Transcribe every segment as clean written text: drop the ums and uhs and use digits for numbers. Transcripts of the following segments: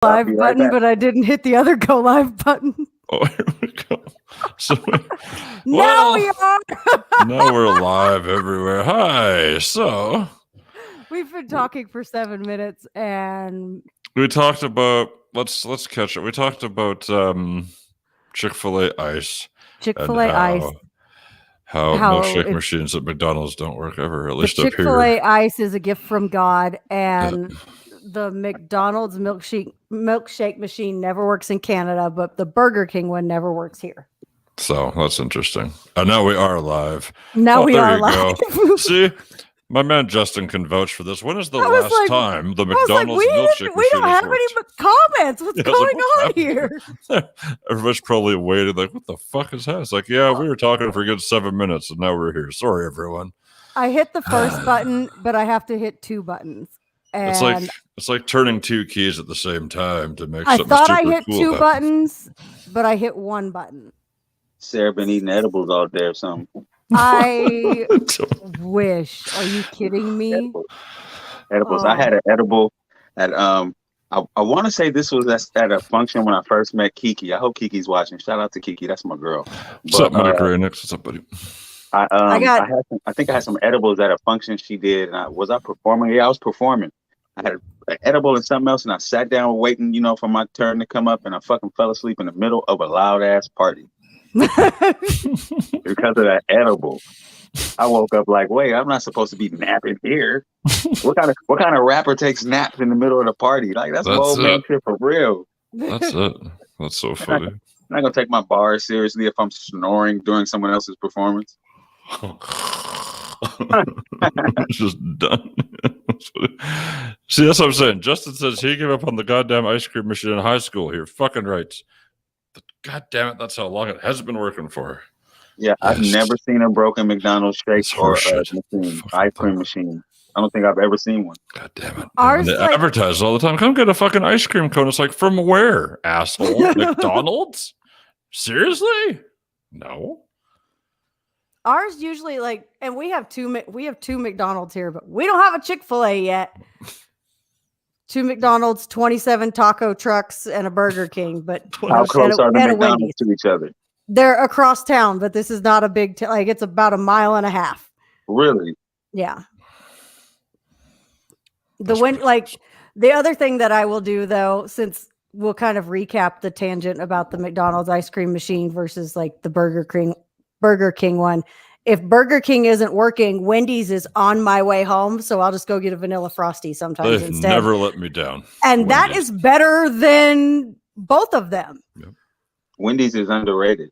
live button, but I didn't hit the other go live button. Oh, here we go. So, Now we are. Now we're live everywhere. Hi. So we've been talking for 7 minutes, and we talked about let's catch it. We talked about Chick-fil-A ice. Chick-fil-A ice. How milkshake machines at McDonald's don't work ever, at least up here. Chick-fil-A ice is a gift from God, and the McDonald's milkshake machine never works in Canada, but the Burger King one never works here. So that's interesting. And now we are live. Now we are live. See, my man Justin can vouch for this. When is the last time the McDonald's milkshake machine? We don't have any comments. What's going on here? Everybody's probably waiting, like, what the fuck is that? It's like, yeah, we were talking for a good 7 minutes, and now we're here. Sorry, everyone. I hit the first button, but I have to hit two buttons. And it's like turning two keys at the same time to make. I something thought I super hit cool two happen. buttons, but I hit one button. Sarah been eating edibles all day or something. I wish. Are you kidding me? Edibles. I had an edible at I want to say this was at a function when I first met Kiki. I hope Kiki's watching. Shout out to Kiki. That's my girl. What's up, Mike Raynix? What's up, buddy? I think I had some edibles at a function she did. And was I performing? Yeah, I was performing. I had an edible and something else, and I sat down waiting, for my turn to come up, and I fucking fell asleep in the middle of a loud ass party. Because of that edible. I woke up like, wait, I'm not supposed to be napping here. What kind of rapper takes naps in the middle of the party? Like that's old man shit for real. That's it. That's so funny. I'm not gonna take my bars seriously if I'm snoring during someone else's performance. It's just done. See, that's what I'm saying. Justin says he gave up on the goddamn ice cream machine in high school. You're fucking right. But God damn it, that's how long it hasn't been working for. Yeah, yes. I've never seen a broken McDonald's shake or ice cream machine. I don't think I've ever seen one. God damn it. They advertise all the time. Come get a fucking ice cream cone. It's like, from where, asshole? McDonald's? Seriously? No. Ours usually and we have two McDonald's here, but we don't have a Chick-fil-A yet. 2 McDonald's, 27 taco trucks, and a Burger King. But how close are the McDonald's to each other? They're across town, but this is not a big it's about 1.5 miles. Really? Yeah. The other thing that I will do though, since we'll kind of recap the tangent about the McDonald's ice cream machine versus the Burger King one. If Burger King isn't working, Wendy's is on my way home, so I'll just go get a vanilla Frosty sometimes instead. They've never let me down. And Wendy's. That is better than both of them. Yep. Wendy's is underrated.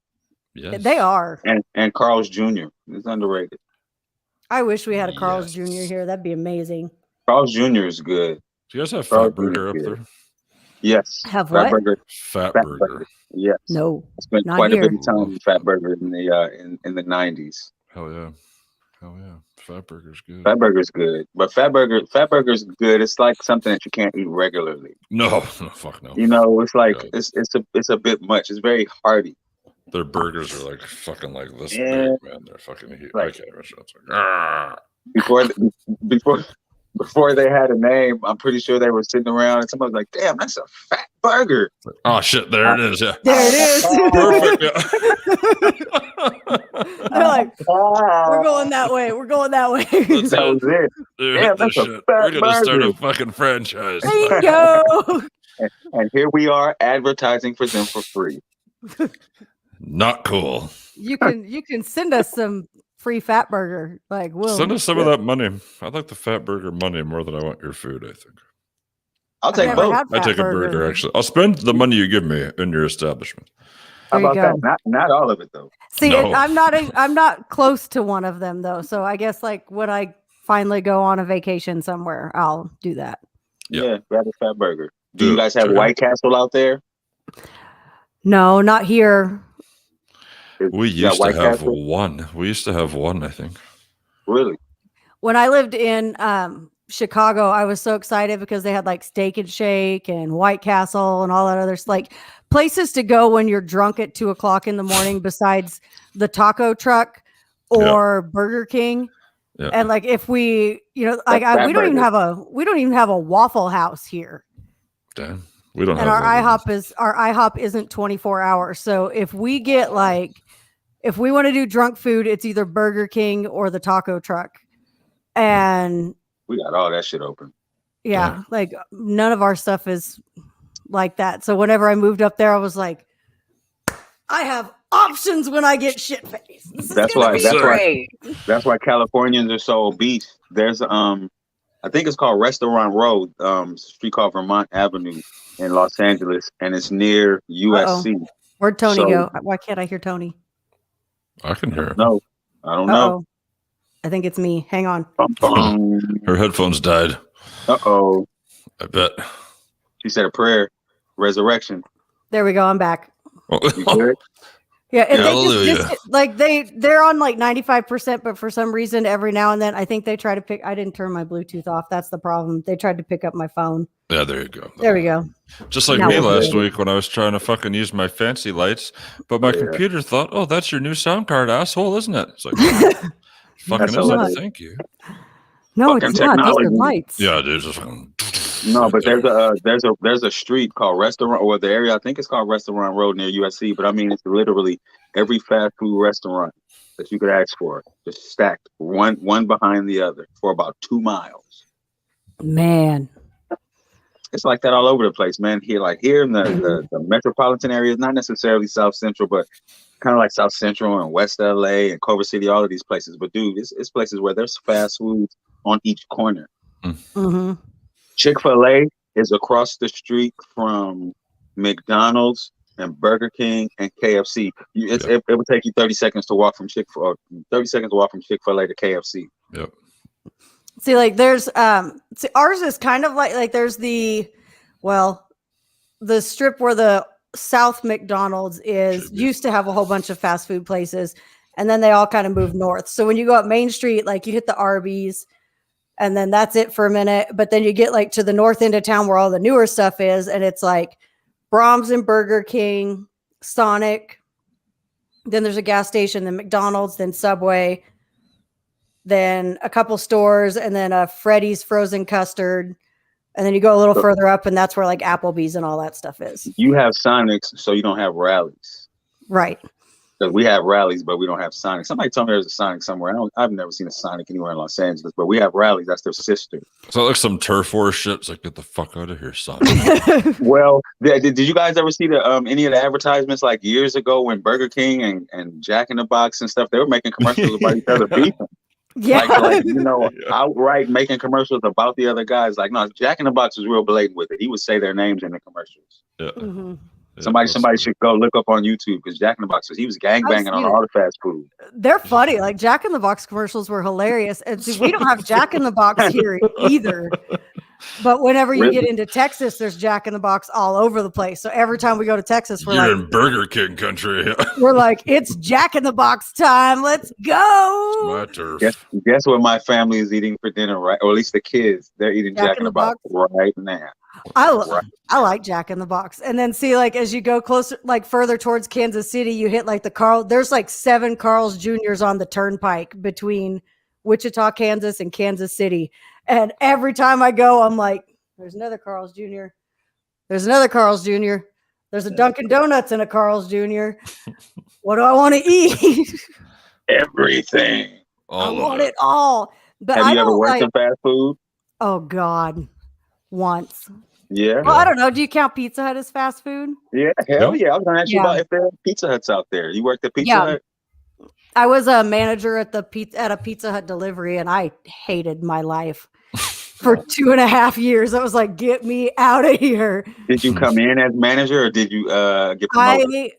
Yes. They are. And Carl's Jr. is underrated. I wish we had a Carl's Jr. here. That'd be amazing. Carl's Jr. is good. Do you guys have Fat Burger up there? Yes. Have what? Fat Burger. Yes. No. I spent quite a bit of time with Fat Burger in the 90s. Hell yeah. Fat Burger's good. Fat Burger's good. But Fat Burger's good. It's like something that you can't eat regularly. No, fuck no. It's like it's a bit much. It's very hearty. Their burgers are fucking this big, man. They're fucking huge. I can't even show it. Before they had a name, I'm pretty sure they were sitting around and somebody was like, damn, that's a fat burger. Oh shit, there it is. Yeah. There it is. Perfect. Yeah. They're like, we're going that way. We're going that way. That was it. Dude, damn, that's a fat We're gonna start a fucking franchise. Bingo. And here we are advertising for them for free. Not cool. You can send us some free Fat Burger. We'll send us some of that money. I like the Fat Burger money more than I want your food, I think. I'll take both. I take a burger, actually. I'll spend the money you give me in your establishment. How about that? Not all of it though. See, no. I'm not close to one of them though. So I guess when I finally go on a vacation somewhere, I'll do that. Yeah, grab a Fat Burger. Do you guys have White Castle out there? No, not here. We used to have one. We used to have one, I think. Really? When I lived in Chicago, I was so excited because they had Steak and Shake and White Castle and all that other places to go when you're drunk at 2:00 in the morning besides the taco truck or Burger King. Yeah. And if we, we don't even have a Waffle House here. Damn. We don't And have our IHOP isn't 24 hours. So if we get if we want to do drunk food, it's either Burger King or the taco truck. And we got all that shit open. yeah, like none of our stuff is like that. So whenever I moved up there, I was like, I have options when I get shit faced. That's why Californians are so obese. There's I think it's called Restaurant Road, street called Vermont Avenue in Los Angeles, and it's near USC. Where'd Tony go? Why can't I hear Tony? I can hear him. No, I don't know. I think it's me. Hang on. Her headphones died. Uh-oh. I bet. She said a prayer. Resurrection. There we go. I'm back. You good? Yeah, and they're on like 95%, but for some reason, every now and then, I think they try to pick. I didn't turn my Bluetooth off. That's the problem. They tried to pick up my phone. Yeah, there you go. There we go. Just like me last week when I was trying to fucking use my fancy lights, but my computer thought, "Oh, that's your new sound card, asshole, isn't it?" It's like, fucking isn't. Thank you. No, it's not. Those are lights. Yeah, it is. No, but there's a street called Restaurant, or the area I think it's called Restaurant Road near USC. But I mean, it's literally every fast food restaurant that you could ask for, just stacked one behind the other for about 2 miles. Man, it's like that all over the place, man. Here in the metropolitan areas, not necessarily South Central, but kind of like South Central and West LA and Culver City, all of these places. But dude, it's places where there's fast food on each corner. Mm-hmm. Chick-fil-A is across the street from McDonald's and Burger King and KFC. It would take you 30 seconds to walk from Chick-fil-A to KFC. Yep. See, like there's ours is kind of like there's the strip where the South McDonald's used to have a whole bunch of fast food places, and then they all kind of moved north. So when you go up Main Street, like you hit the Arby's, and then that's it for a minute. But then you get like to the north end of town where all the newer stuff is, and it's like Brahms and Burger King, Sonic. Then there's a gas station, then McDonald's, then Subway, then a couple stores, and then a Freddy's frozen custard. And then you go a little further up, and that's where like Applebee's and all that stuff is. You have Sonics, so you don't have Rallies. Right. Because we have Rallies, but we don't have Sonic. Somebody told me there's a Sonic somewhere. I've never seen a Sonic anywhere in Los Angeles, but we have Rallies. That's their sister. So like some turf war shit. It's like, get the fuck out of here, Sonic. Well, did you guys ever see the any of the advertisements like years ago when Burger King and Jack in the Box and stuff, they were making commercials about each other beefing? Yeah. Like outright making commercials about the other guys. Like, no, Jack in the Box was real blatant with it. He would say their names in the commercials. Yeah. Mm-hmm. Somebody should go look up on YouTube because Jack in the Box he was gangbanging on all the fast food. They're funny. Like Jack in the Box commercials were hilarious. And see, we don't have Jack in the Box here either. But whenever you get into Texas, there's Jack in the Box all over the place. So every time we go to Texas, You're in Burger King country. We're like, it's Jack in the Box time. Let's go. My turf. Guess what my family is eating for dinner, right? Or at least the kids. They're eating Jack in the Box right now. I like Jack in the Box. And then see, like, as you go closer, like further towards Kansas City, you hit like there's like 7 Carl's Jr.'s on the turnpike between Wichita, Kansas and Kansas City. And every time I go, I'm like, there's another Carl's Jr. There's another Carl's Jr. There's a Dunkin' Donuts and a Carl's Jr. What do I want to eat? Everything. I want it all. But have you ever worked in fast food? Oh, God. Once. Yeah. Well, I don't know. Do you count Pizza Hut as fast food? Yeah. Hell yeah. I was going to ask you about if there are Pizza Huts out there. You worked at Pizza Hut? I was a manager at a Pizza Hut delivery, and I hated my life for 2.5 years. I was like, get me out of here. Did you come in as manager or did you get promoted?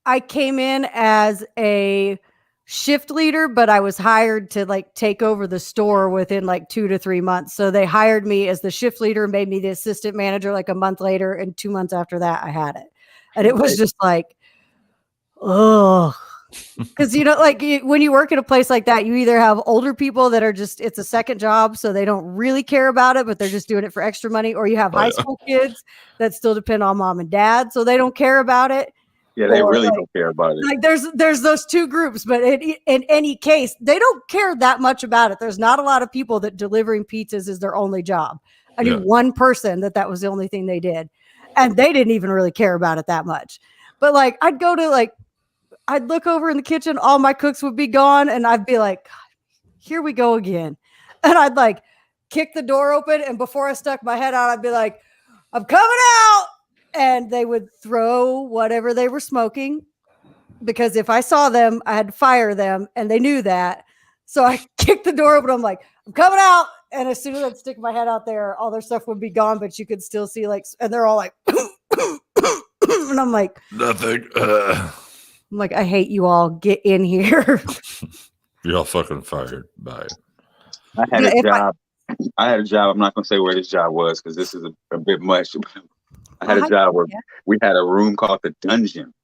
I came in as a shift leader, but I was hired to like take over the store within like 2 to 3 months. So they hired me as the shift leader, made me the assistant manager like a month later. And 2 months after that, I had it. And it was just like, oh, because, like when you work at a place like that, you either have older people that are just, it's a second job. So they don't really care about it, but they're just doing it for extra money. Or you have high school kids that still depend on mom and dad. So they don't care about it. Yeah, they really don't care about it. Like there's those two groups, but in any case, they don't care that much about it. There's not a lot of people that delivering pizzas is their only job. I knew one person that was the only thing they did. And they didn't even really care about it that much. But like, I'd go to like, I'd look over in the kitchen, all my cooks would be gone, and I'd be like, here we go again. And I'd like kick the door open, and before I stuck my head out, I'd be like, I'm coming out. And they would throw whatever they were smoking, because if I saw them, I had to fire them, and they knew that. So I kicked the door open. I'm like, I'm coming out. And as soon as I'd stick my head out there, all their stuff would be gone, but you could still see like, and they're all like, and I'm like, nothing. I'm like, I hate you all. Get in here. You're all fucking fired. Bye. I had a job. I had a job. I'm not going to say where this job was because this is a bit much. I had a job where we had a room called the dungeon.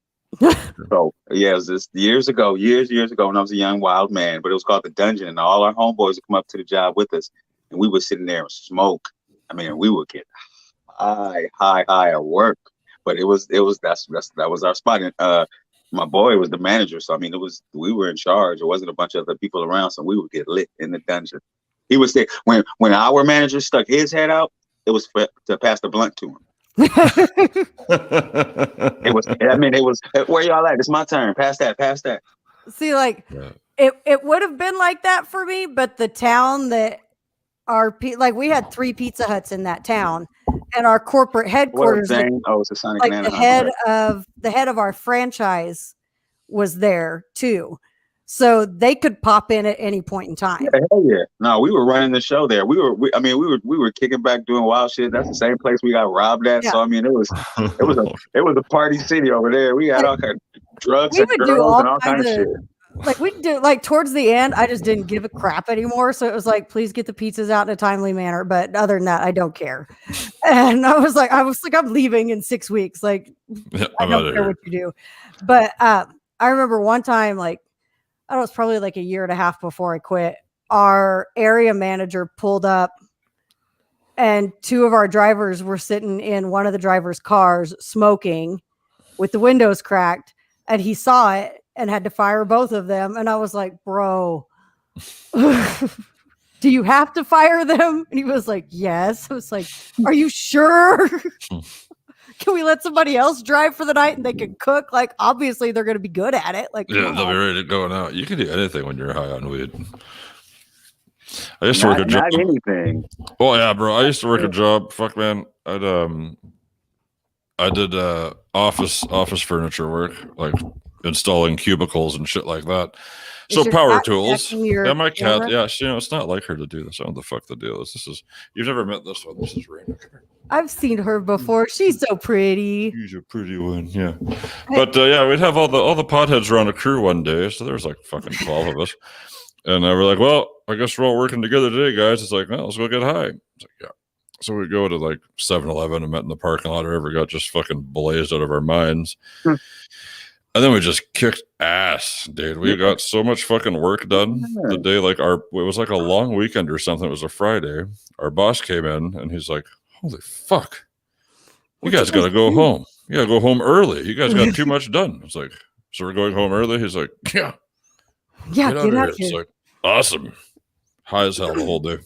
So yeah, it was this years ago when I was a young wild man, but it was called the dungeon, and all our homeboys would come up to the job with us, and we would sit in there and smoke. I mean, we would get high at work, but that was our spot. And my boy was the manager, so I mean, we were in charge. There wasn't a bunch of other people around, so we would get lit in the dungeon. He would say when our manager stuck his head out, it was to pass the blunt to him. It was where y'all at? It's my turn. Pass that. See, like it would have been like that for me, but the town that like we had 3 Pizza Huts in that town, and our corporate headquarters. It's a Sonic like Banana. the head of our franchise was there too. So they could pop in at any point in time. Yeah, hell yeah. No, we were running the show there. We were kicking back doing wild shit. That's the same place we got robbed at. Yeah. So I mean, it was a party city over there. We had all kinds of drugs and girls and all kinds of shit. Like we do, like towards the end, I just didn't give a crap anymore. So it was like, please get the pizzas out in a timely manner. But other than that, I don't care. And I was like, I'm leaving in 6 weeks. Like, I don't care what you do. But I remember one time, like, I don't know, it was probably like a year and a half before I quit. Our area manager pulled up, and 2 of our drivers were sitting in one of the driver's cars smoking with the windows cracked, and he saw it and had to fire both of them. And I was like, bro, do you have to fire them? And he was like, yes. I was like, are you sure? Can we let somebody else drive for the night and they can cook? Like, obviously they're going to be good at it. Like, yeah, they'll be ready to go now. You can do anything when you're high on weed. I used to work a job. Not anything. Oh yeah, bro. I used to work a job. Fuck, man. I did office furniture work, like installing cubicles and shit like that. So power tools. Yeah, my cat. Yeah, it's not like her to do this. I don't know the fuck the deal is. You've never met this one. This is Raina. I've seen her before. She's so pretty. She's a pretty one, yeah. But yeah, we'd have all the potheads around a crew one day. So there's like fucking 12 of us, and we're like, well, I guess we're all working together today, guys. It's like, well, let's go get high. It's like, yeah. So we go to like 7-Eleven and met in the parking lot, or ever got just fucking blazed out of our minds. And then we just kicked ass, dude. We got so much fucking work done the day. Like it was like a long weekend or something. It was a Friday. Our boss came in and he's like, holy fuck. You guys got to go home. You got to go home early. You guys got too much done. It's like, so we're going home early? He's like, yeah. Yeah, get out here. It's like, awesome. High as hell the whole day.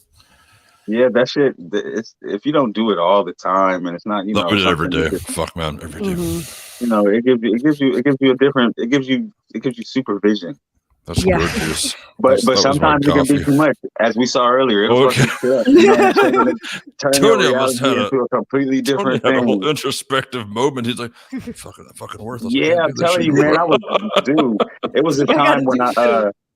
Yeah, that shit. If you don't do it all the time, and it's not, we did every day. Fuck, man, every day. It gives you supervision. That's gorgeous. But sometimes it can be too much, as we saw earlier. It was Tony almost had into a completely different thing. A whole introspective moment. He's like, fucking worthless. Yeah, I'm telling you, man. It was a time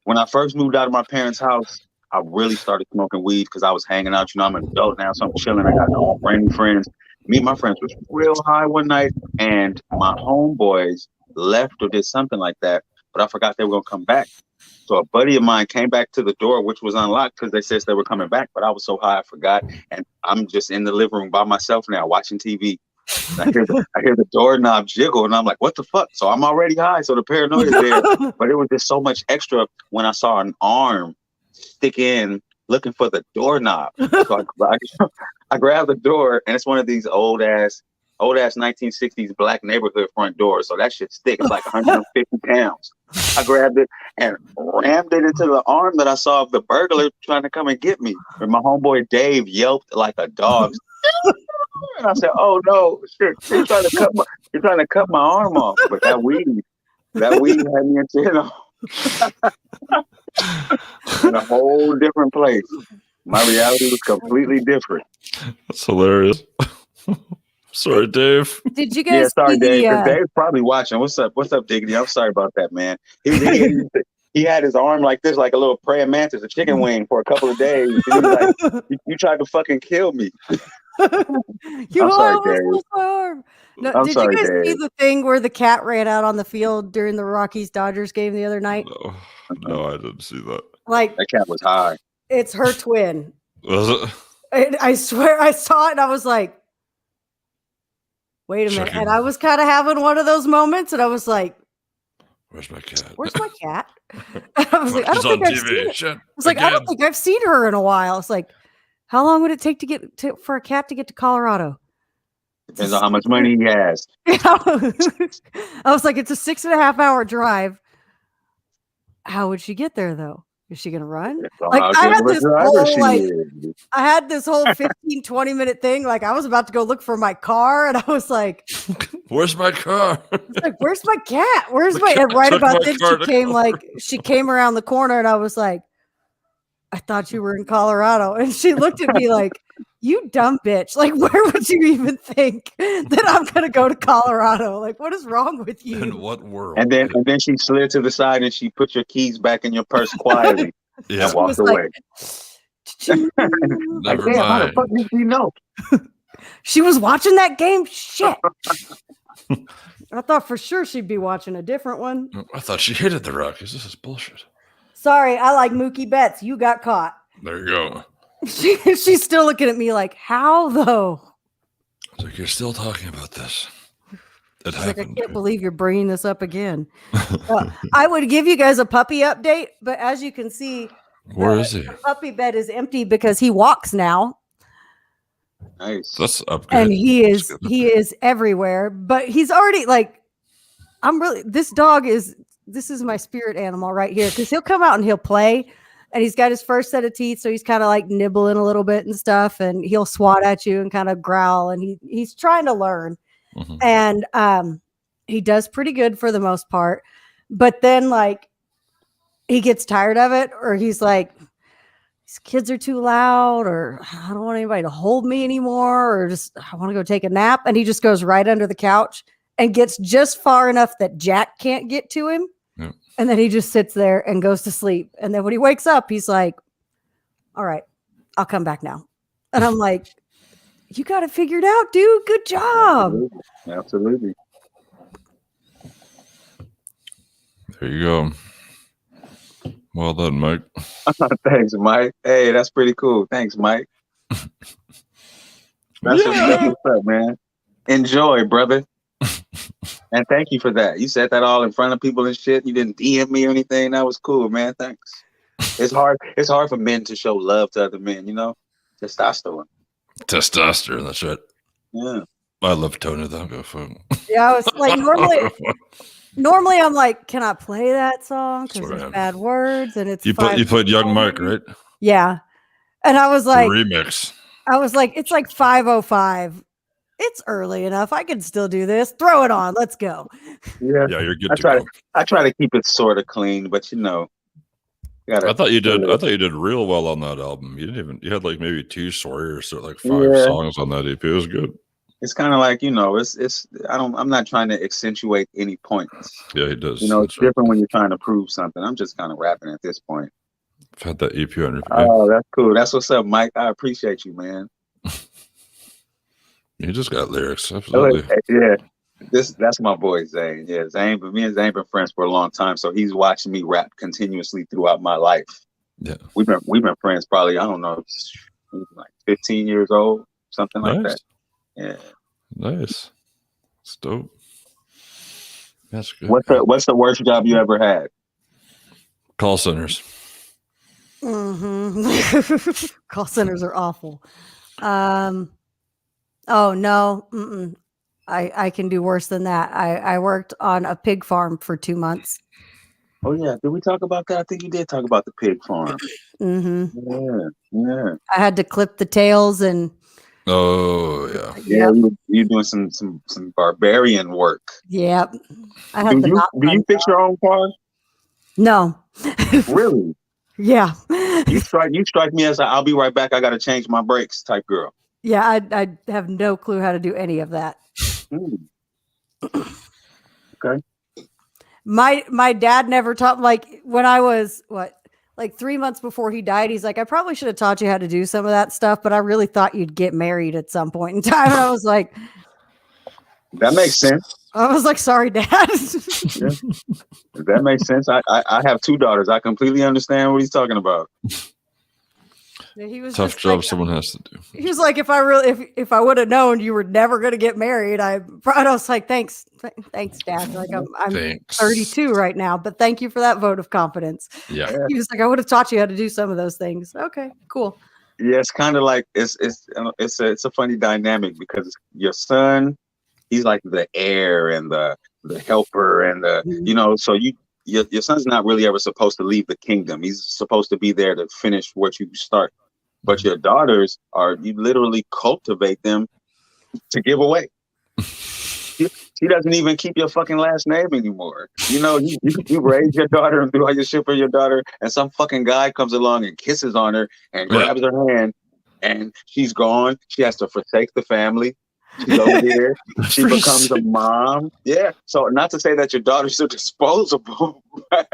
when I first moved out of my parents' house. I really started smoking weed because I was hanging out. I'm an adult now, so I'm chilling. I got all brand new friends. Me and my friends was real high one night, and my homeboys left or did something like that, but I forgot they were going to come back. So a buddy of mine came back to the door, which was unlocked because they said they were coming back, but I was so high I forgot. And I'm just in the living room by myself now watching TV. I hear the doorknob jiggle, and I'm like, what the fuck? So I'm already high, so the paranoia is there. But it was just so much extra when I saw an arm stick in looking for the doorknob. So I grabbed the door, and it's one of these old ass 1960s black neighborhood front doors. So that shit sticks. It's like 150 pounds. I grabbed it and rammed it into the arm that I saw of the burglar trying to come and get me. And my homeboy Dave yelped like a dog. And I said, "Oh no, shit! You're trying to cut my arm off." But that weed had me in a whole different place. My reality was completely different. That's hilarious. Sorry, Dave. Did you Yeah, guys sorry, see Dave. 'Cause the? Dave's probably watching. What's up? What's up, Diggity? I'm sorry about that, man. He had his arm like this, like a little praying mantis, a chicken wing, for a couple of days. And he was like, "You tried to fucking kill me." You I'm sorry, almost Dave. lost my arm. No, I'm did sorry, you guys see Dave. the thing where the cat ran out on the field during the Rockies Dodgers game the other night? No, I didn't see that. Like, That cat was high. it's her twin. Was it? And I swear I saw it and I was like, wait a minute. Checking. And I was kind of having one of those moments and I was like, Where's my cat? where's my cat? I was like, I She's don't on think I've seen TV. it. Shit. I was like, I don't Again. think I've seen her in a while. It's like, how long would it take for a cat to get to Colorado? Depends on how much money he has. I was like, it's a 6.5 hour drive. How would she get there though? Is she gonna run? Like I had this whole 15-20 minute thing. Like I was about to go look for my car, and I was like, "Where's my car?" It's like, "Where's my cat? Where's my?" And right about then, she came around the corner, and I was like, "I thought you were in Colorado," and she looked at me like, "You dumb bitch! Like, where would you even think that I'm gonna go to Colorado? Like, what is wrong with you?" In what world? And then she slid to the side and she put your keys back in your purse quietly and walked away. Never mind. How the fuck did you know? She was watching that game? Shit. I thought for sure she'd be watching a different one. I thought she hated the Rockies. This is bullshit. Sorry, I like Mookie Betts. You got caught. There you go. She's still looking at me like, how though? It's like, you're still talking about this. It happened. Like, I can't believe you're bringing this up again. I would give you guys a puppy update, but as you can see, where is he? The puppy bed is empty because he walks now. Nice. That's upgrade. And he is everywhere, but he's already like, this is my spirit animal right here, because he'll come out and he'll play, and he's got his first set of teeth, so he's kind of like nibbling a little bit and stuff, and he'll swat at you and kind of growl, and he's trying to learn. Mm-hmm. And he does pretty good for the most part, but then like he gets tired of it, or he's like, these kids are too loud, or I don't want anybody to hold me anymore, or just I want to go take a nap, and he just goes right under the couch and gets just far enough that Jack can't get to him. Yep. And then he just sits there and goes to sleep. And then when he wakes up, he's like, all right, I'll come back now. And I'm like, you got it figured out, dude. Good job. Absolutely. There you go. Well done, Mike. Thanks, Mike. Hey, that's pretty cool. Thanks, Mike. That's what's up, man. Enjoy, brother. And thank you for that. You said that all in front of people and shit. You didn't DM me or anything. That was cool, man. Thanks. It's hard for men to show love to other men, you know? Testosterone. That's right. Yeah. I love Tony though. Go for it. Yeah, I was like, normally I'm like, can I play that song? Because there's bad words, and it's you played Young Mike, right? Yeah. And I was like, the remix. I was like, it's like 5:05. It's early enough. I can still do this. Throw it on. Let's go. Yeah, you're good to go. I try to keep it sort of clean, but you know, I thought you did real well on that album. You had like maybe 2 Sawyers or like 5 songs on that EP. It was good. It's kind of like, you know, I'm not trying to accentuate any points. Yeah, he does. You know, it's different when you're trying to prove something. I'm just kind of rapping at this point. I've had that EP on your Oh, that's cool. That's what's up, Mike. I appreciate you, man. You just got lyrics, absolutely. Yeah, that's my boy Zayn. Yeah, Zayn. But me and Zayn been friends for a long time, so he's watching me rap continuously throughout my life. Yeah, we've been friends probably, I don't know, like 15 years old, something like that. Yeah, nice. It's dope. That's good. What's the worst job you ever had? Call centers. Mm-hmm. Call centers are awful. Oh no. Mm-mm. I can do worse than that. I worked on a pig farm for 2 months. Oh yeah, did we talk about that? I think you did talk about the pig farm. Mm-hmm. Yeah. I had to clip the tails and Oh yeah. Yeah, Yep. you're doing some barbarian work. Yep. I had Do you fix your own cars? No. Really? Yeah. You strike me as I'll be right back. I got to change my brakes type girl. Yeah, I have no clue how to do any of that. Okay. My dad never taught, like when I was like 3 months before he died, he's like, I probably should have taught you how to do some of that stuff, but I really thought you'd get married at some point in time. And I was like, that makes sense. I was like, sorry, Dad. Yeah. That makes sense. I have 2 daughters. I completely understand what he's talking about. He was Tough just job like, someone has to do. he was like, if I would have known you were never going to get married, I was like, thanks, Dad. Like I'm Thanks. 32 right now, but thank you for that vote of confidence. Yeah. He was like, I would have taught you how to do some of those things. Okay, cool. Yeah, it's kind of like it's a funny dynamic because your son, he's like the heir and the helper and the so your son's not really ever supposed to leave the kingdom. He's supposed to be there to finish what you start. But your daughters you literally cultivate them to give away. She doesn't even keep your fucking last name anymore. You raise your daughter and do all your shit for your daughter, and some fucking guy comes along and kisses on her and grabs her hand, and she's gone. She has to forsake the family. She's over here. She becomes a mom. Yeah. So not to say that your daughters are disposable, but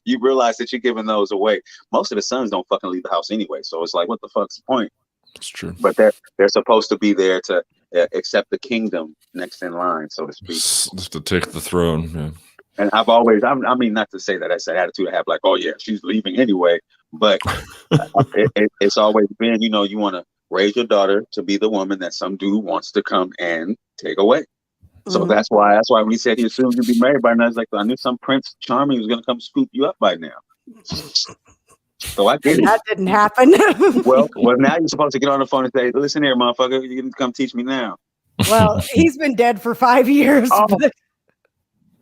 you realize that you're giving those away. Most of the sons don't fucking leave the house anyway. So it's like, what the fuck's the point? That's true. But they're supposed to be there to accept the kingdom next in line, so to speak. Just to take the throne. Yeah. And I've always, I mean, not to say that that's an attitude I have, like, oh yeah, she's leaving anyway. But it's always been, you want to raise your daughter to be the woman that some dude wants to come and take away. So that's why when he said he assumed you'd be married by now, it's like, I knew some Prince Charming was going to come scoop you up by now. So I get it. That didn't happen. Well, now you're supposed to get on the phone and say, listen here, motherfucker, you can come teach me now. Well, he's been dead for 5 years.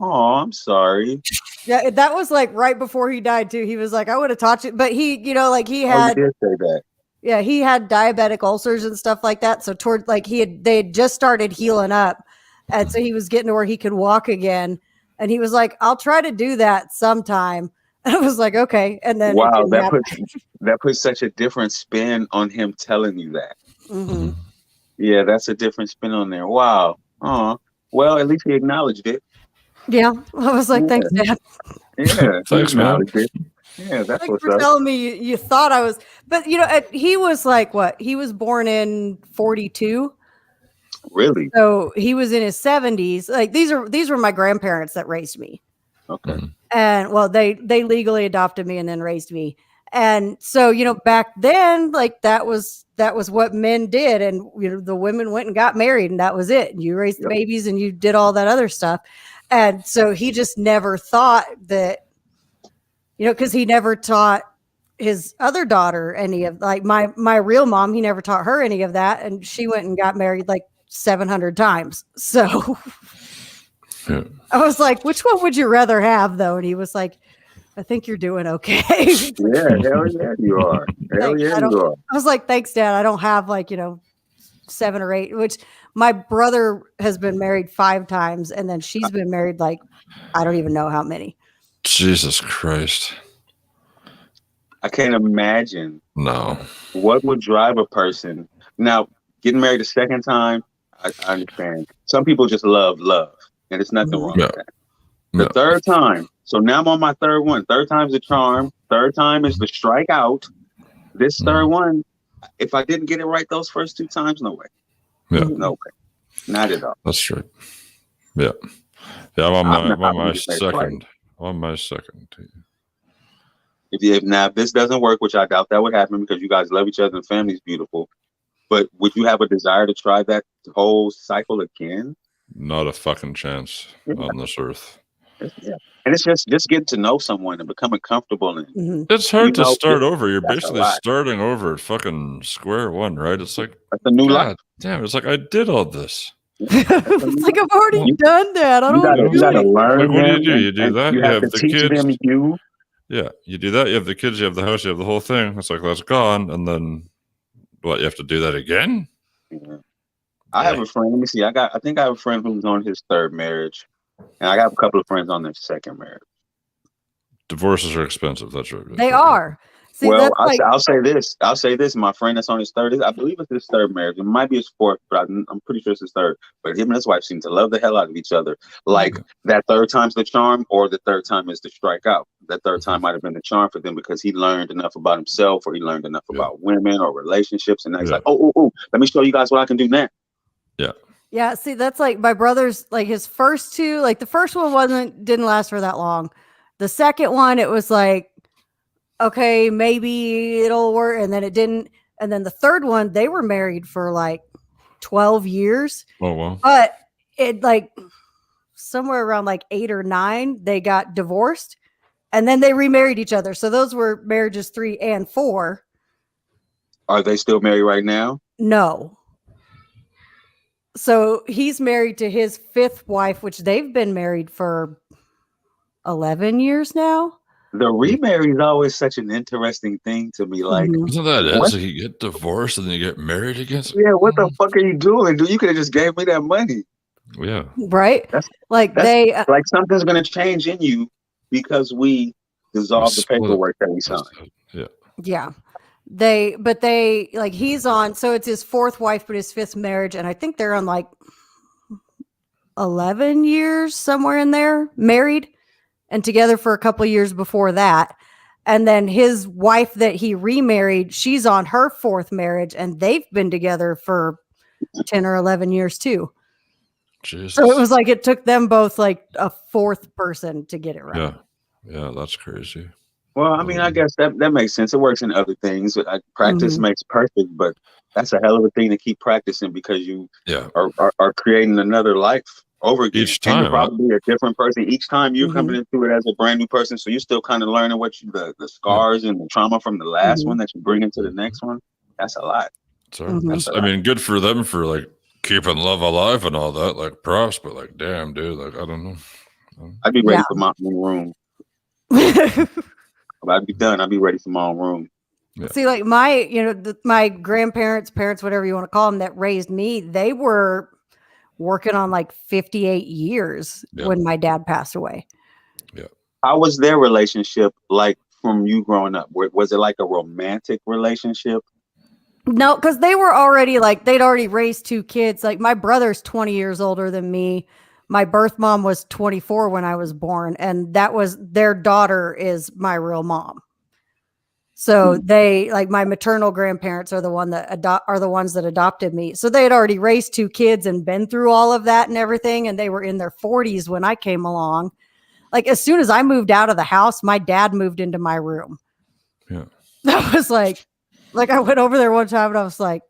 Oh, I'm sorry. Yeah, that was like right before he died too. He was like, I would have taught you, but he, he had. Oh, you did say that. Yeah, he had diabetic ulcers and stuff like that. So they had just started healing up, and so he was getting to where he could walk again. And he was like, I'll try to do that sometime. And I was like, okay. And then wow, that puts such a different spin on him telling you that. Mm-hmm. Yeah, that's a different spin on there. Wow. Oh, well, at least he acknowledged it. Yeah, I was like, thanks, Dad. Yeah, thanks, man. Yeah, that's Thanks what's for up. telling me you thought I was, but he was like what? He was born in 42. Really? So he was in his 70s. Like these were my grandparents that raised me. Okay. And well, they legally adopted me and then raised me. And so, back then, like that was what men did. And the women went and got married and that was it. And you raised the babies and you did all that other stuff. And so he just never thought that, because he never taught his other daughter any of, like my real mom, he never taught her any of that. And she went and got married like 700 times. So yeah. I was like, which one would you rather have though? And he was like, I think you're doing okay. Yeah, hell yeah, you are. Hell yeah, you are. I was like, thanks, Dad. I don't have 7 or 8, which my brother has been married 5 times. And then she's been married like, I don't even know how many. Jesus Christ. I can't imagine. No. What would drive a person? Now, getting married a second time, I understand. Some people just love, and it's nothing wrong with that. The third time, so now I'm on my third one. Third time's the charm. Third time is the strike out. This third one, if I didn't get it right those first 2 times, no way. Yeah. No way. Not at all. That's true. Yeah. Yeah, I'm on my second. I'm on my second. If this doesn't work, which I doubt that would happen because you guys love each other and family's beautiful, but would you have a desire to try that whole cycle again? Not a fucking chance on this earth. Yeah. And it's just getting to know someone and becoming comfortable. And it's hard to start over. You're basically starting over at fucking square one, right? It's like that's a new life. Damn, it's like I did all this. It's like I've already done that. I don't know. You gotta learn. Like, what do you do? You do that. You have the kids. Yeah, you do that. You have the kids. You have the house. You have the whole thing. It's like that's gone, and then what? You have to do that again. Yeah. I have a friend. Let me see. I think I have a friend who's on his third marriage, and I got a couple of friends on their second marriage. Divorces are expensive. That's right. They are. See, Well, that's like, I'll say this. I'll say this. My friend that's on his third, I believe it's his third marriage. It might be his fourth, but I'm pretty sure it's his third. But him and his wife seem to love the hell out of each other. Like that third time's the charm, or the third time is the strikeout. That third time might have been the charm for them because he learned enough about himself, or he learned enough about women or relationships, and now he's like, oh, let me show you guys what I can do now. Yeah. Yeah, see, that's like my brother's, like his first two, like the first one didn't last for that long. The second one, it was like, okay, maybe it'll work, and then it didn't. And then the third one, they were married for like 12 years. Oh, wow. But it like somewhere around like 8 or 9, they got divorced, and then they remarried each other. So those were marriages 3 and 4. Are they still married right now? No. So he's married to his 5th wife, which they've been married for 11 years now. The remarry is always such an interesting thing to me. Like, isn't that it? So you get divorced and then you get married again? Yeah, what the fuck are you doing, dude? You could have just gave me that money. Yeah. Right? That's like something's gonna change in you because we dissolved the paperwork that we signed. Yeah. Yeah. They like he's on, so it's his 4th wife, but his 5th marriage, and I think they're on like 11 years, somewhere in there, married and together for a couple of years before that. And then his wife that he remarried, she's on her 4th marriage, and they've been together for 10 or 11 years too. Jesus. So it was like it took them both like a 4th person to get it right. Yeah, that's crazy. Well, I mean, I guess that makes sense. It works in other things. Practice makes perfect, but that's a hell of a thing to keep practicing because you are creating another life over again. Each time, and you're probably a different person each time. You're coming into it as a brand new person, so you're still kind of learning what the scars and the trauma from the last one that you bring into the next one. That's a lot. I mean, good for them for like keeping love alive and all that. Like props, but like, damn, dude, like I don't know. I'd be ready for my own room. I'd be done. I'd be ready for my own room. Yeah. See, like my grandparents, parents, whatever you want to call them, that raised me, they were working on like 58 years when my dad passed away. Yeah. How was their relationship like from you growing up? Was it like a romantic relationship? No, because they were already like, they'd already raised 2 kids. Like my brother's 20 years older than me. My birth mom was 24 when I was born, and that was their daughter is my real mom. So they, like my maternal grandparents are the ones that adopted me. So they had already raised 2 kids and been through all of that and everything. And they were in their 40s when I came along. Like as soon as I moved out of the house, my dad moved into my room. Yeah. That was like I went over there one time and I was like,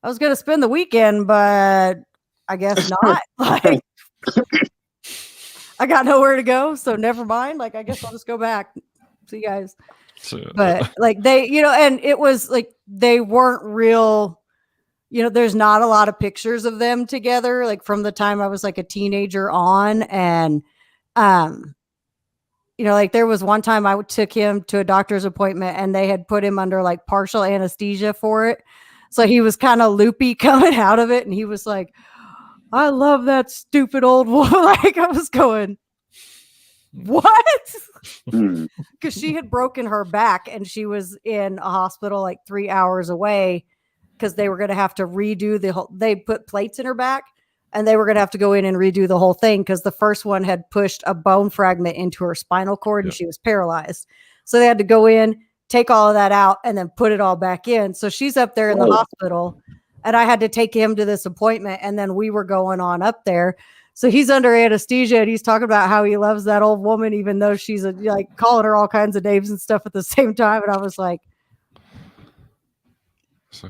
I was going to spend the weekend, but I guess not. Like, I got nowhere to go, so never mind. Like, I guess I'll just go back. See you guys. But like they, and it was like they weren't real. There's not a lot of pictures of them together, like from the time I was like a teenager on, and like there was one time I took him to a doctor's appointment, and they had put him under like partial anesthesia for it, so he was kind of loopy coming out of it, and he was like, I love that stupid old woman. Like I was going, what? Because she had broken her back and she was in a hospital like 3 hours away because they were going to have to redo the whole, they put plates in her back and they were going to have to go in and redo the whole thing because the first one had pushed a bone fragment into her spinal cord and she was paralyzed. So they had to go in, take all of that out and then put it all back in. So she's up there in the hospital. And I had to take him to this appointment, and then we were going on up there. So he's under anesthesia, and he's talking about how he loves that old woman, even though she's like calling her all kinds of names and stuff at the same time. And I was like,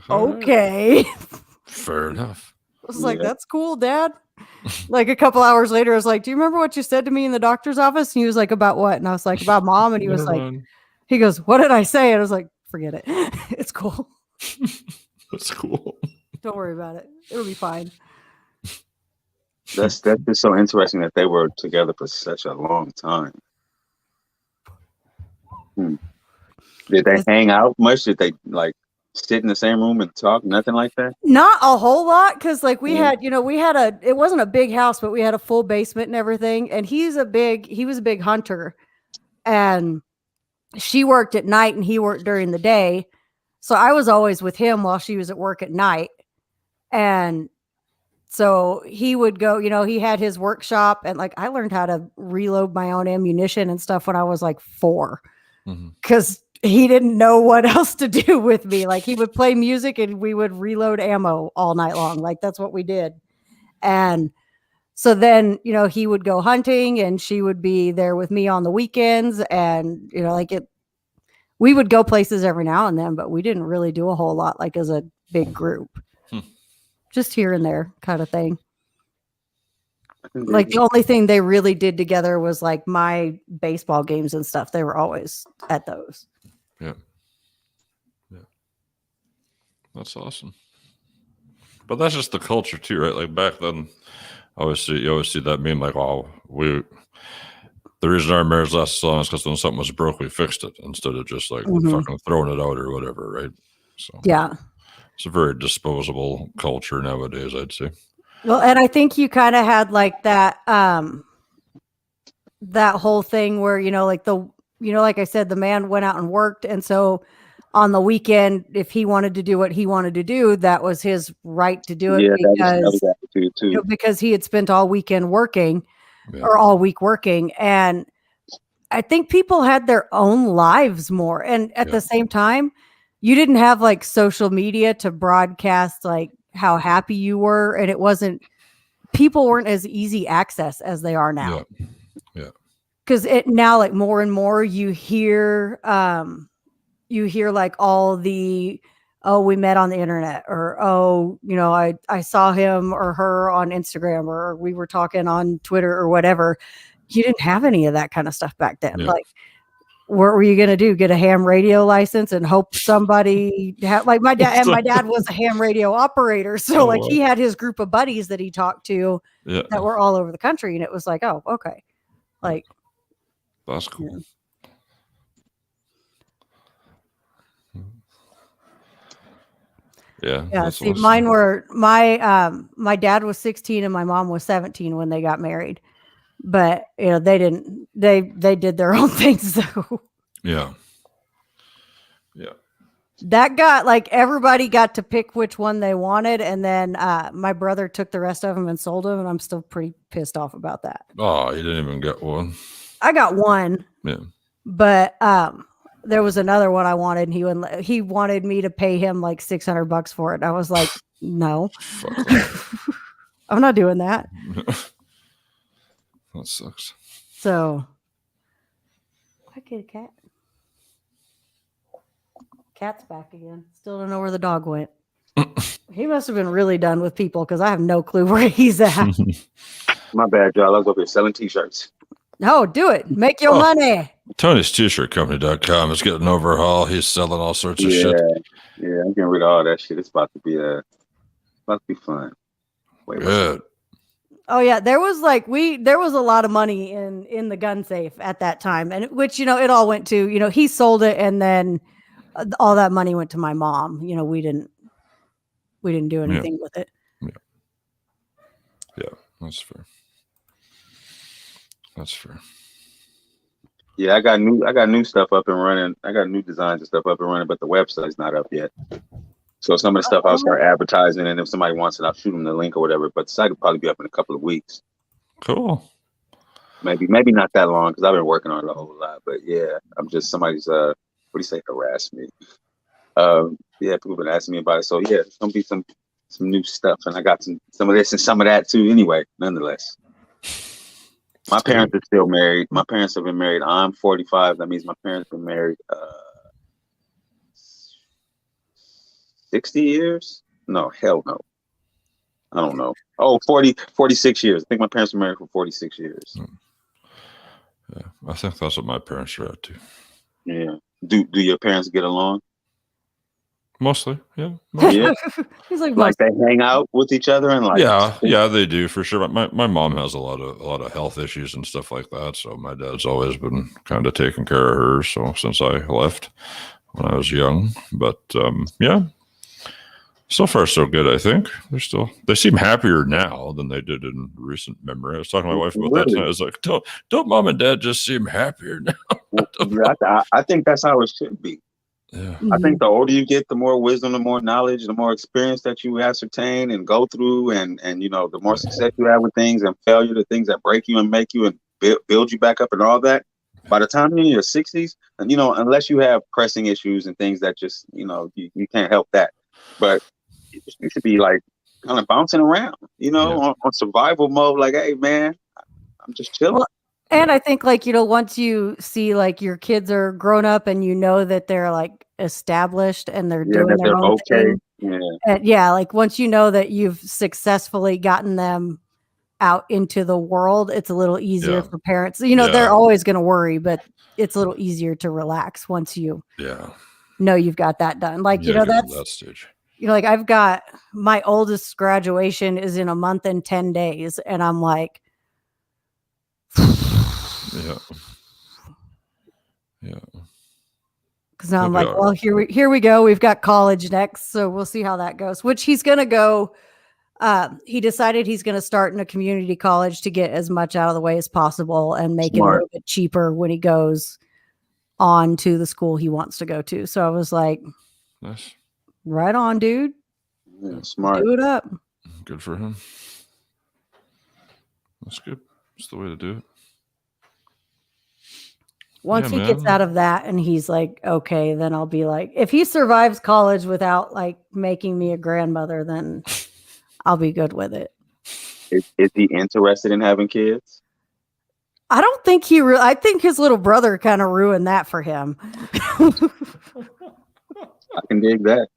okay, fair enough. I was like, that's cool, Dad. Like a couple hours later, I was like, do you remember what you said to me in the doctor's office? And he was like, about what? And I was like, about Mom. And he was like, he goes, what did I say? And I was like, forget it. It's cool. That's cool. Don't worry about it. It'll be fine. That's just so interesting that they were together for such a long time. Did they hang out much? Did they like sit in the same room and talk? Nothing like that? Not a whole lot, because like we had, it wasn't a big house, but we had a full basement and everything. And he was a big hunter, and she worked at night and he worked during the day. So I was always with him while she was at work at night. And so he would go, he had his workshop, and like I learned how to reload my own ammunition and stuff when I was like 4, because he didn't know what else to do with me. Like he would play music and we would reload ammo all night long. Like that's what we did. And so then, he would go hunting and she would be there with me on the weekends. And, we would go places every now and then, but we didn't really do a whole lot, like as a big group, just here and there kind of thing. Like the only thing they really did together was like my baseball games and stuff. They were always at those. Yeah. That's awesome. But that's just the culture too, right? Like back then, you always see that meme like, oh, the reason our marriage lasted so long is because when something was broke, we fixed it instead of just like fucking throwing it out or whatever, right? So yeah, it's a very disposable culture nowadays, I'd say. Well, and I think you kind of had like that that whole thing where, like I said, the man went out and worked. And so on the weekend, if he wanted to do what he wanted to do, that was his right to do it. Yeah, because, that was attitude too. Because he had spent all weekend working or all week working. And I think people had their own lives more. And at the same time, you didn't have like social media to broadcast like how happy you were. And people weren't as easy access as they are now. Yeah. Because it now, like more and more, you hear like all the, oh, we met on the internet, or, oh, I saw him or her on Instagram, or we were talking on Twitter or whatever. You didn't have any of that kind of stuff back then. Like, what were you going to do? Get a ham radio license and hope somebody like my dad, and my dad was a ham radio operator. So he had his group of buddies that he talked to that were all over the country. And it was like, oh, okay. Like, that's cool. Yeah. Yeah. See, mine were my dad was 16 and my mom was 17 when they got married. But they didn't. They did their own things though. Yeah. That got like everybody got to pick which one they wanted, and then my brother took the rest of them and sold them, and I'm still pretty pissed off about that. Oh, you didn't even get one. I got one. Yeah. But there was another one I wanted, and he wanted me to pay him like $600 for it. And I was like, no, I'm not doing that. That sucks. So, I get a cat. Cat's back again. Still don't know where the dog went. He must have been really done with people because I have no clue where he's at. My bad, y'all. I was over here selling t-shirts. No, do it. Make your money. Tony's t-shirtcompany.com is getting an overhaul. He's selling all sorts of shit. Yeah, I'm getting rid of all that shit. It's about to be fun. Good. Oh yeah, there was a lot of money in the gun safe at that time, and which it all went to he sold it, and then all that money went to my mom. We didn't do anything with it. Yeah, that's fair. Yeah, I got new stuff up and running. I got new designs and stuff up and running, but the website's not up yet. So some of the stuff I'll start advertising, and if somebody wants it, I'll shoot them the link or whatever. But the site will probably be up in a couple of weeks. Cool. Maybe not that long because I've been working on it a whole lot. But yeah, I'm just somebody's harass me. People been asking me about it. So yeah, it's gonna be some new stuff, and I got some of this and some of that too. Anyway, nonetheless, my parents are still married. My parents have been married. I'm 45. That means my parents have been married 60 years? No, hell no. I don't know. Oh, 46 years. I think my parents were married for 46 years. Yeah, I think that's what my parents are at too. Yeah. Do your parents get along? Mostly, yeah. Yeah. He's like they hang out with each other and yeah, they do for sure. But my mom has a lot of health issues and stuff like that. So my dad's always been kind of taking care of her. So since I left, when I was young. But yeah, so far so good. I think they seem happier now than they did in recent memory. I was talking to my wife about that tonight. I was like, don't mom and dad just seem happier now? I think that's how it should be. Yeah. I think the older you get, the more wisdom, the more knowledge, the more experience that you ascertain and go through, and the more success you have with things and failure, the things that break you and make you and build you back up and all that. By the time you're in your 60s, and unless you have pressing issues and things that just you can't help that, but you should be like kind of bouncing around, on survival mode. Like, hey man, I'm just chilling. Well, and I think once you see like your kids are grown up and that they're like established and they're doing their own thing. And like once you know that you've successfully gotten them out into the world, it's a little easier for parents. They're always going to worry, but it's a little easier to relax once you know you've got that done. Like, that's that stage. Like I've got my oldest graduation is in a month and 10 days. And I'm like, yeah. Because now I'm like, well, here we go. We've got college next, so we'll see how that goes. Which he's going to go. He decided he's going to start in a community college to get as much out of the way as possible and make it a little bit cheaper when he goes on to the school he wants to go to. So I was like, nice, right on, dude. Yeah, smart. Do it up. Good for him. That's good. That's the way to do it. Once he gets out of that and he's like, okay, then I'll be like, if he survives college without like making me a grandmother, then I'll be good with it. Is he interested in having kids? I don't think I think his little brother kind of ruined that for him. I can dig that.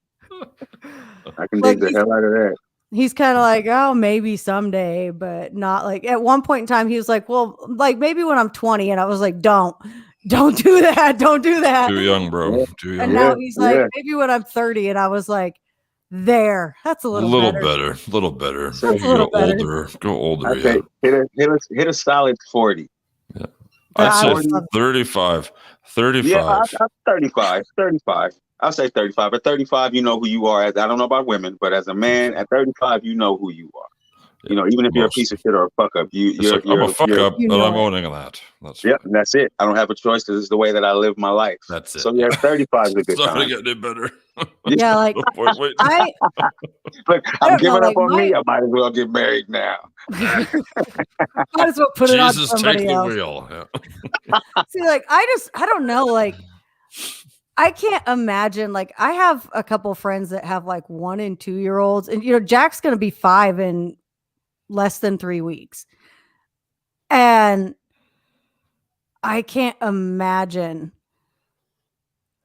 I can dig the hell out of that. He's kind of like, oh, maybe someday, but not like at one point in time, he was like, well, like maybe when I'm 20. And I was like, don't do that. Don't do that. Too young, bro. Yeah. Too young. And now he's like, maybe when I'm 30. And I was like, that's a little better. A little better. That's a little better. Go older. Okay. Hit a solid 40. Yeah. I'd say 35. 35. Yeah, I'm 35. 35. I'll say 35. But 35, you know who you are. I don't know about women, but as a man at 35, you know who you are. Even if you're a piece of shit or a fuck up, you're I'm a fuck up, but I'm owning that. That's it. I don't have a choice because it's the way that I live my life. That's it. So 35 is a good time. It's not getting better. Yeah, like Wait. Look, I'm giving up on me. I might as well get married now. Might as well put it on somebody take else. The wheel. Yeah. See, like I don't know, like I can't imagine. Like I have a couple friends that have like 1 and 2 year olds, and Jack's gonna be 5 in less than 3 weeks, and I can't imagine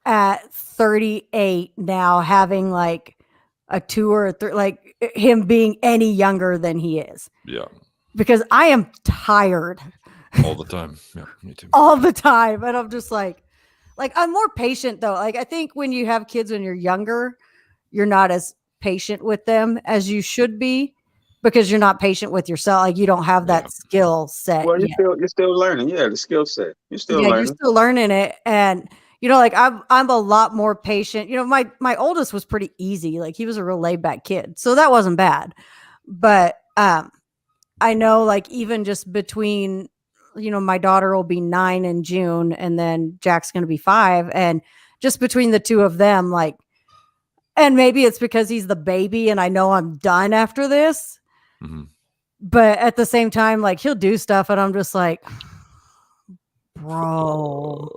at 38 now having like a 2 or a 3, like him being any younger than he is. Yeah. Because I am tired all the time. Yeah, me too. All the time. And I'm just like I'm more patient though. Like I think when you have kids when you're younger, you're not as patient with them as you should be because you're not patient with yourself. Like you don't have that skill set. Well, you're still learning. Yeah, the skill set. You're still learning. You're still learning it. And like I'm a lot more patient. My oldest was pretty easy. Like he was a real laid back kid. So that wasn't bad. But I know like even just between, my daughter will be 9 in June and then Jack's going to be 5. And just between the two of them, like, and maybe it's because he's the baby and I know I'm done after this. Mm-hmm. But at the same time, like he'll do stuff and I'm just like, bro.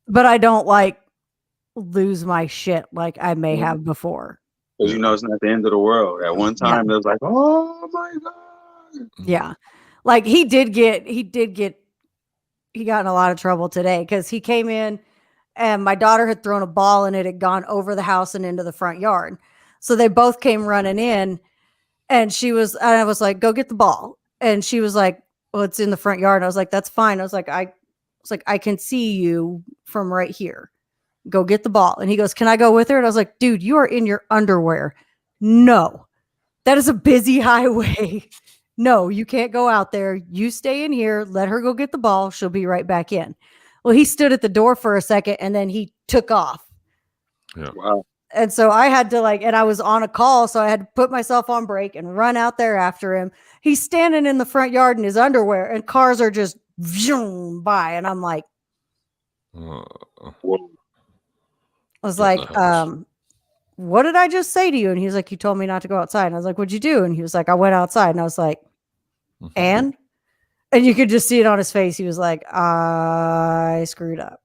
But I don't like lose my shit like I may have before. Because it's not the end of the world. At one time, it was like, oh my God. Yeah. Like he got in a lot of trouble today because he came in and my daughter had thrown a ball and it had gone over the house and into the front yard. So they both came running in and I was like, go get the ball. And she was like, well, it's in the front yard. And I was like, that's fine. I was like, I can see you from right here. Go get the ball. And he goes, can I go with her? And I was like, dude, you are in your underwear. No, that is a busy highway. No, you can't go out there. You stay in here. Let her go get the ball. She'll be right back in. Well, he stood at the door for a second and then he took off. Yeah. Wow. And so I had to and I was on a call, so I had to put myself on break and run out there after him. He's standing in the front yard in his underwear and cars are just zoom by. And I'm like, Uh, I was like, what did I just say to you? And he was like, you told me not to go outside. And I was like, what'd you do? And he was like, I went outside. And I was like, and you could just see it on his face. He was like, I screwed up.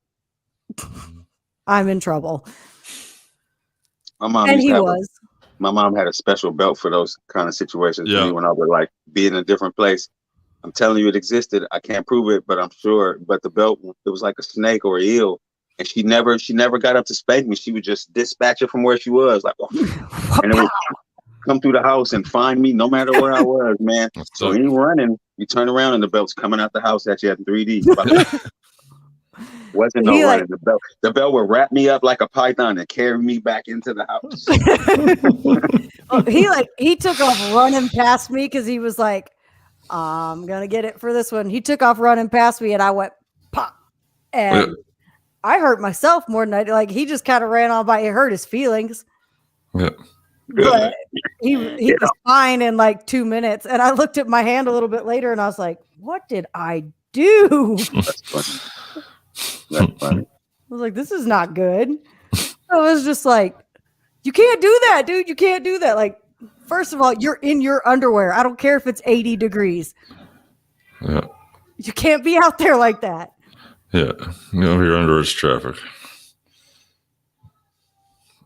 I'm in trouble. My mom And used to he have was. my mom had a special belt for those kind of situations for Yeah. me when I would like be in a different place. I'm telling you, it existed. I can't prove it, but I'm sure. But the belt, it was like a snake or an eel, and she never got up to spank me. She would just dispatch it from where she was, like, and it would come through the house and find me no matter where I was, man. So when you running, you turn around and the belt's coming out the house at you at 3D. Wasn't no running. The belt would wrap me up like a python and carry me back into the house. Well, he took off running past me because he was like, I'm gonna get it for this one. He took off running past me and I went pop. And I hurt myself more than he just kind of ran on by. It hurt his feelings. Yeah. But he was fine in like 2 minutes. And I looked at my hand a little bit later and I was like, what did I do? That's funny. That's funny. I was like, this is not good. I was just like, you can't do that, dude. You can't do that. Like, first of all, you're in your underwear. I don't care if it's 80 degrees. Yeah. You can't be out there like that. Yeah. You're under its traffic.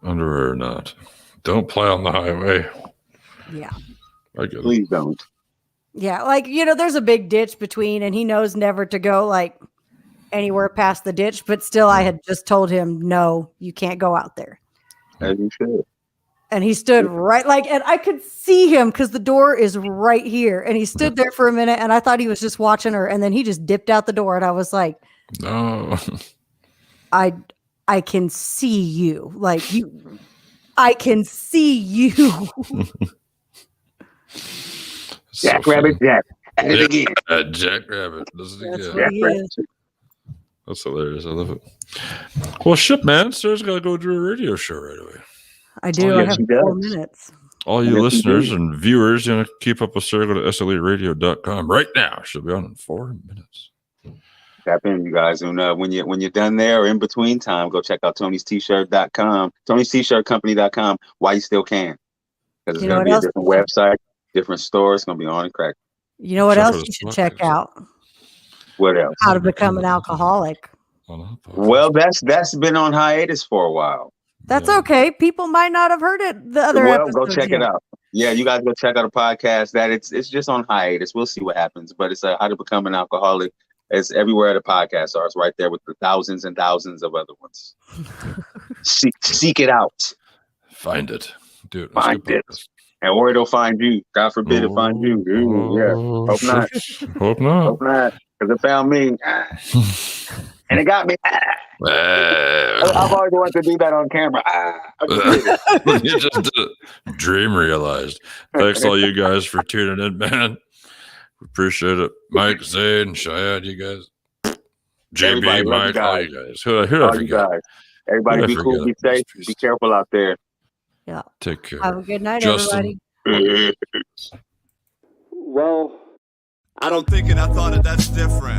Underwear or not. Don't play on the highway. Yeah. I get it. Please don't. Yeah. There's a big ditch between, and he knows never to go anywhere past the ditch, but still I had just told him, no, you can't go out there. As you should. And he stood and I could see him because the door is right here. And he stood there for a minute and I thought he was just watching her. And then he just dipped out the door. And I was like, no, I can see you. I can see you. Jackrabbit Jack. At it again. Jackrabbit. Does it That's again. what he is. That's hilarious. I love it. Well, shit, man. Sarah's got to go do a radio show right away. I do. Oh, I yes, have she 4 does. minutes. All you Yes, listeners you do. and viewers, you know, keep up with Sarah, go to sleradio.com right now. She'll be on in 4 minutes. Tap in, you guys. And when you're done there or in between time, go check out Tony'sT-shirt.com, Tony'sT-shirtCompany.com while you still can. Because it's going to be a different website, different store. It's going to be on and crack. You know what else you should check out? What else? How to become an alcoholic. Well, that's been on hiatus for a while. That's okay. People might not have heard it. The other episodes go check yet. it out. Yeah, you guys go check out a podcast that it's just on hiatus. We'll see what happens. But it's How to Become an Alcoholic. It's everywhere the podcast are. It's right there with the thousands and thousands of other ones. Seek it out. Find it. Dude, find it. And or it'll find you. God forbid it find you. Yeah. Hope not. Hope not. Hope not. Because it found me. And it got me. I've always wanted to do that on camera. You just did it. Dream realized. Thanks all you guys for tuning in, man. Appreciate it. Mike, Zayn, Cheyenne, you guys. JB, Mike, all you guys. Who I forget? Everybody be cool, be safe, be careful out there. Yeah. Take care. Have a good night, Justin. everybody. Well, I don't think it. I thought that's different.